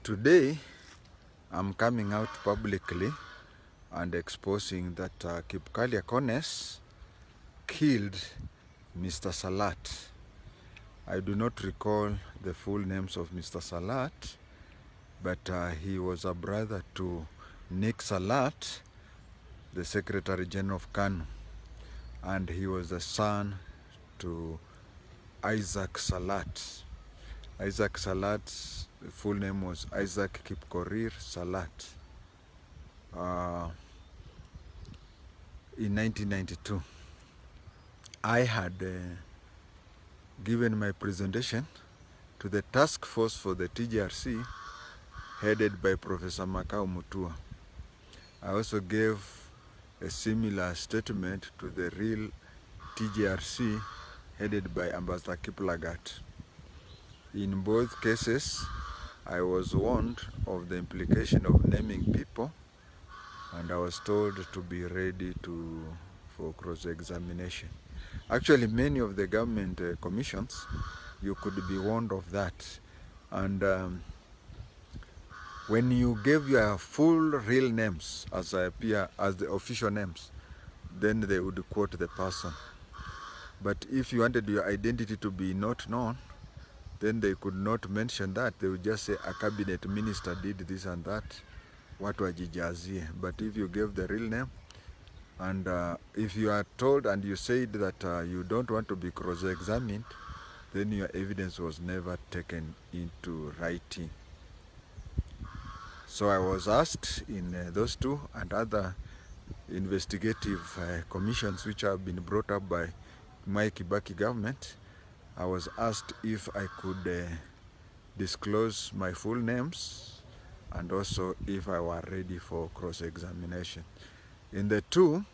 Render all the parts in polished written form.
Today, I'm coming out publicly and exposing that Kipkalya Kones killed Mr. Salat. I do not recall the full names of Mr. Salat, but he was a brother to Nick Salat, the Secretary General of Kano, and he was the son to Isaac Salat. Isaac Salat's full name was Isaac Kipkorir Salat. In 1992, I had given my presentation to the task force for the TGRC headed by Professor Makau Mutua. I also gave a similar statement to the real TGRC headed by Ambassador Kipkalya. In both cases, I was warned of the implication of naming people, and I was told to be ready for cross-examination. Actually, many of the government commissions, you could be warned of that. And when you gave your full real names as the official names, then they would quote the person. But if you wanted your identity to be not known, then they could not mention that. They would just say a cabinet minister did this and that, watu wajijazie. But if you gave the real name, and if you are told and you said that you don't want to be cross-examined, then your evidence was never taken into writing. So I was asked in those two and other investigative commissions which have been brought up by my Kibaki government, I was asked if I could disclose my full names and also if I were ready for cross-examination. In the two,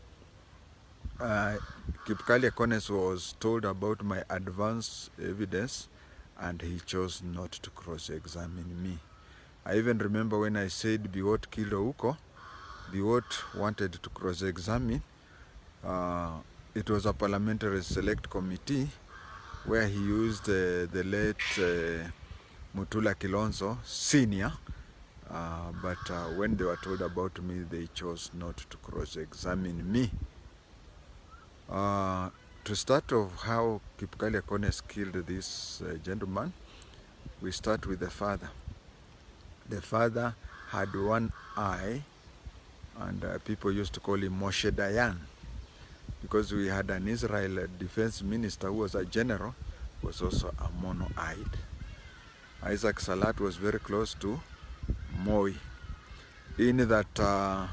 Kipkalya Kones was told about my advance evidence and he chose not to cross-examine me. I even remember when I said Biwot killed Ouko, Biwot wanted to cross-examine. It was a parliamentary select committee where he used the late Mutula Kilonzo, senior, but when they were told about me, they chose not to cross-examine me. To start off how Kipkalya Kones killed this gentleman, we start with the father. The father had one eye, and people used to call him Moshe Dayan, because we had an Israel defense minister who was a general, was also a mono-eyed. Isaac Salat was very close to Moi, in that,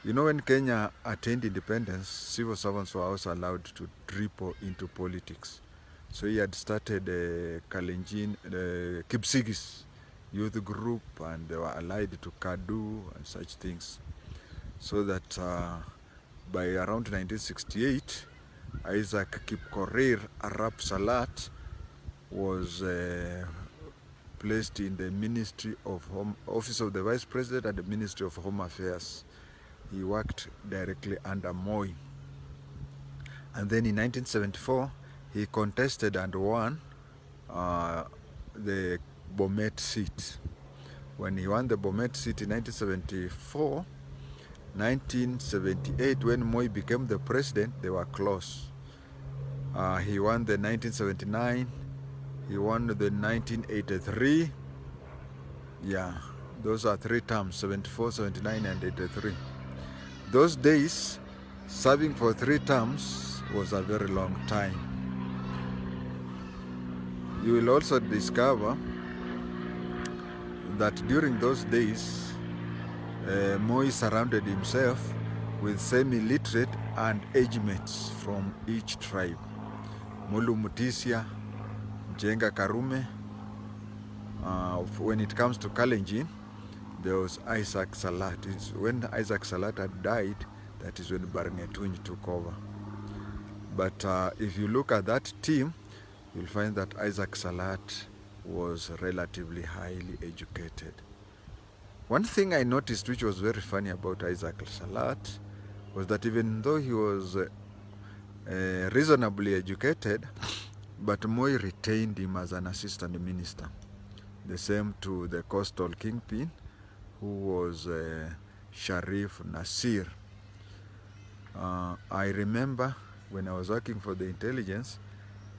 you know, when Kenya attained independence, civil servants were also allowed to dribble into politics. So he had started Kalenjin, Kipsigis youth group, and they were allied to Kadu and such things. So that by around 1968, Isaac Kipkorir Arap Salat was placed in the Ministry of Home, Office of the Vice President and the Ministry of Home Affairs. He worked directly under Moi. And then in 1974, he contested and won the Bomet seat. When he won the Bomet seat in 1974, 1978, when Moi became the president, they were close. He won the 1979, he won the 1983. Yeah, those are 3 terms, 74, 79, and 83. Those days, serving for 3 terms was a very long time. You will also discover that during those days, Moi surrounded himself with semi-literate and age mates from each tribe. Mulu Mutisia, Jenga Karume. When it comes to Kalenjin, there was Isaac Salat. When Isaac Salat had died, that is when Barngetuny took over. But if you look at that team, you'll find that Isaac Salat was relatively highly educated. One thing I noticed which was very funny about Isaac Salat was that even though he was reasonably educated, but Moi retained him as an assistant minister. The same to the coastal kingpin, who was Sharif Nasir. I remember when I was working for the intelligence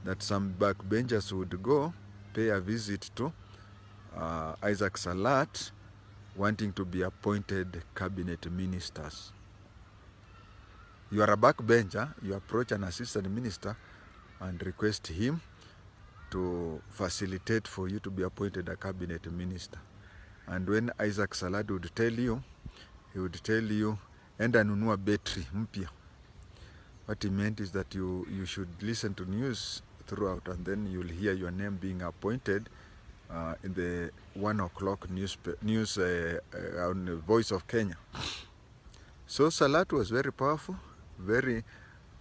that some backbenchers would go pay a visit to Isaac Salat, wanting to be appointed cabinet ministers. You are a backbencher, you approach an assistant minister and request him to facilitate for you to be appointed a cabinet minister. And when Isaac Salat would tell you, he would tell you, enda nunua betri mpya. What he meant is that you should listen to news throughout, and then you'll hear your name being appointed in the 1 o'clock news on the Voice of Kenya. So Salat was very powerful,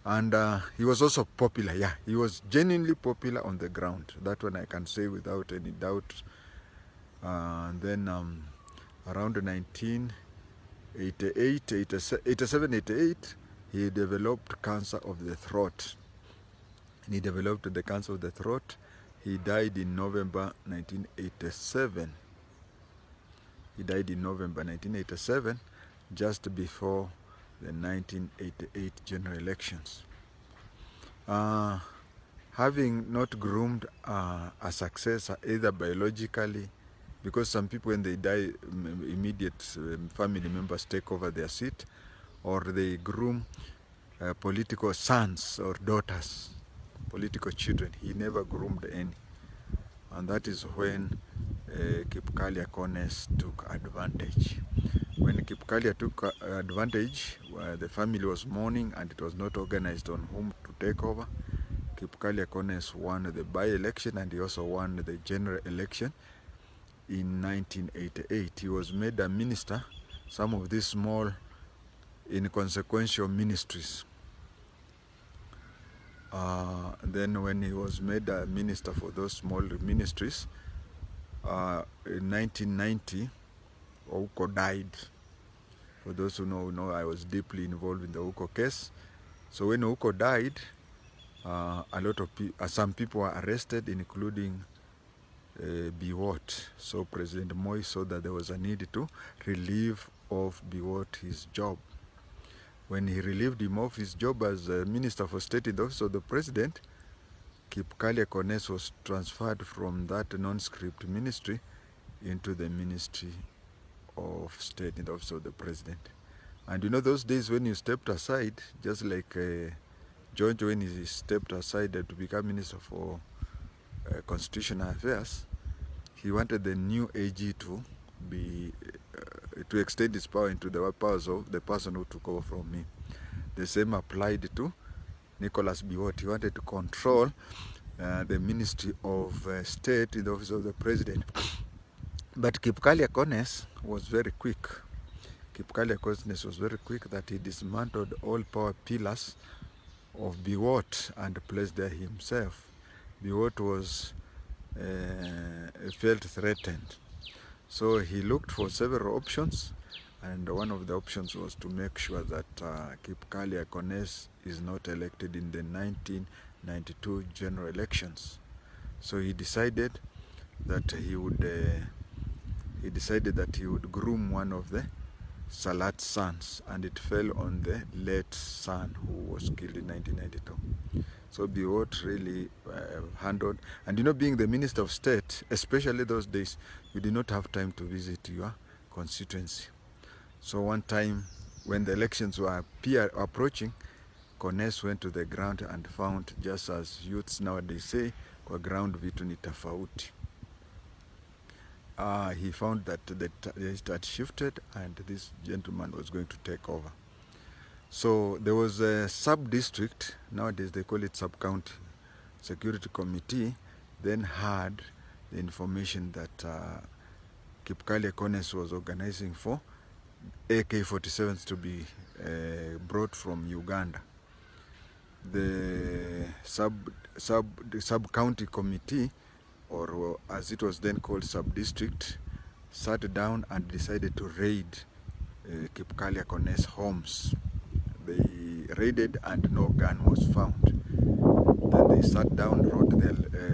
and he was also popular. Yeah, he was genuinely popular on the ground. That one I can say without any doubt. And then around 87, 88, he developed cancer of the throat. He developed the cancer of the throat. He died in November 1987. He died in November 1987, just before the 1988 general elections. Having not groomed a successor, either biologically, because some people when they die, immediate family members take over their seat, or they groom political sons or daughters, political children. He never groomed any. And that is when Kipkalya Kones took advantage. When Kipkalya took advantage, the family was mourning and it was not organized on whom to take over. Kipkalya Kones won the by-election and he also won the general election in 1988. He was made a minister, some of these small inconsequential ministries. Then when he was made a minister for those small ministries, in 1990, Ouko died. For those who know, I was deeply involved in the Ouko case. So when Ouko died, some people were arrested, including Biwott. So President Moi saw that there was a need to relieve of Biwott his job. When he relieved him of his job as Minister for State in the Office of the President, Kipkalya Kones was transferred from that non-script ministry into the Ministry of State in the Office of the President. And you know those days when you stepped aside, just like George when he stepped aside to become Minister for Constitutional Affairs, he wanted the new AG to be to extend his power into the powers of the person who took over from him. The same applied to Nicholas Biwott. He wanted to control the Ministry of State in the Office of the President. But Kipkalya Kones was very quick. Kipkalya Kones was very quick that he dismantled all power pillars of Biwott and placed there himself. Biwott was felt threatened. So he looked for several options, and one of the options was to make sure that Kipkalya Kones is not elected in the 1992 general elections. So he decided that he would groom one of the Salat sons, and it fell on the late son who was killed in 1992. So Biwott really handled, and you know, being the Minister of State, especially those days, you did not have time to visit your constituency. So one time when the elections were approaching, Kones went to the ground and found, just as youths nowadays say, kwa ground vitu ni tofauti. He found that it had shifted and this gentleman was going to take over. So there was a sub-district, nowadays they call it sub-county security committee, then had the information that Kipkalya Kones was organizing for AK-47s to be brought from Uganda. The sub-county committee, or as it was then called sub-district, sat down and decided to raid Kipkalya Kones' homes. They raided and no gun was found. then they sat down, wrote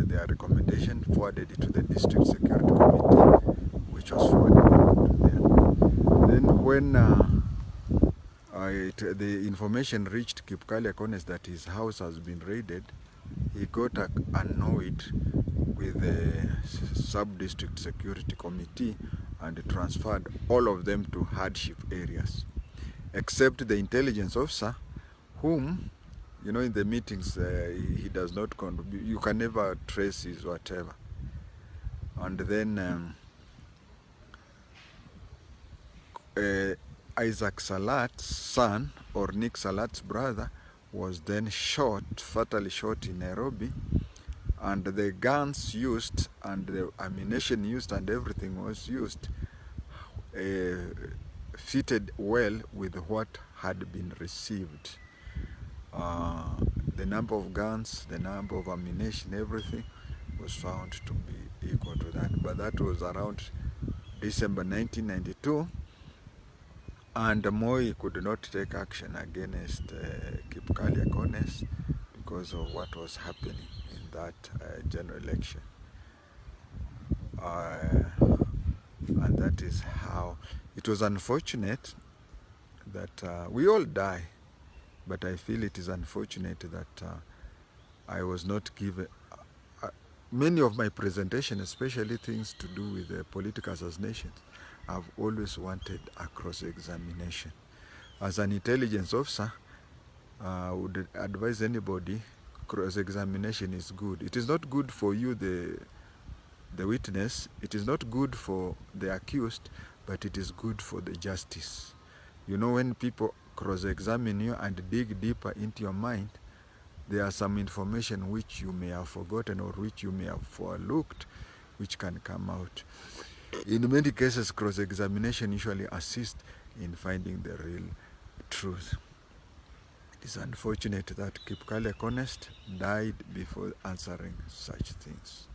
their recommendation, forwarded it to the District Security Committee, which was forwarded to them. Then when the information reached Kipkalya Kones that his house has been raided, he got annoyed with the Sub-District Security Committee and transferred all of them to hardship areas, except the intelligence officer, whom, you know, in the meetings he does not contribute. You can never trace his whatever. And then Isaac Salat's son, or Nick Salat's brother, was then shot, fatally shot in Nairobi, and the guns used and the ammunition used and everything was used fitted well with what had been received. The number of guns, the number of ammunition, everything was found to be equal to that. But that was around December 1992, and Moi could not take action against Kipkalya Kones because of what was happening in that general election. And that is how it was unfortunate that we all die, but I feel it is unfortunate that I was not given many of my presentations, especially things to do with political assassinations. I've always wanted a cross-examination. As an intelligence officer, I would advise anybody, cross-examination is good. It is not good for you, the witness. It is not good for the accused, but it is good for the justice. You know, when people cross-examine you and dig deeper into your mind, there are some information which you may have forgotten or which you may have overlooked, which can come out. In many cases, cross-examination usually assists in finding the real truth. It is unfortunate that Kipkalya Kones died before answering such things.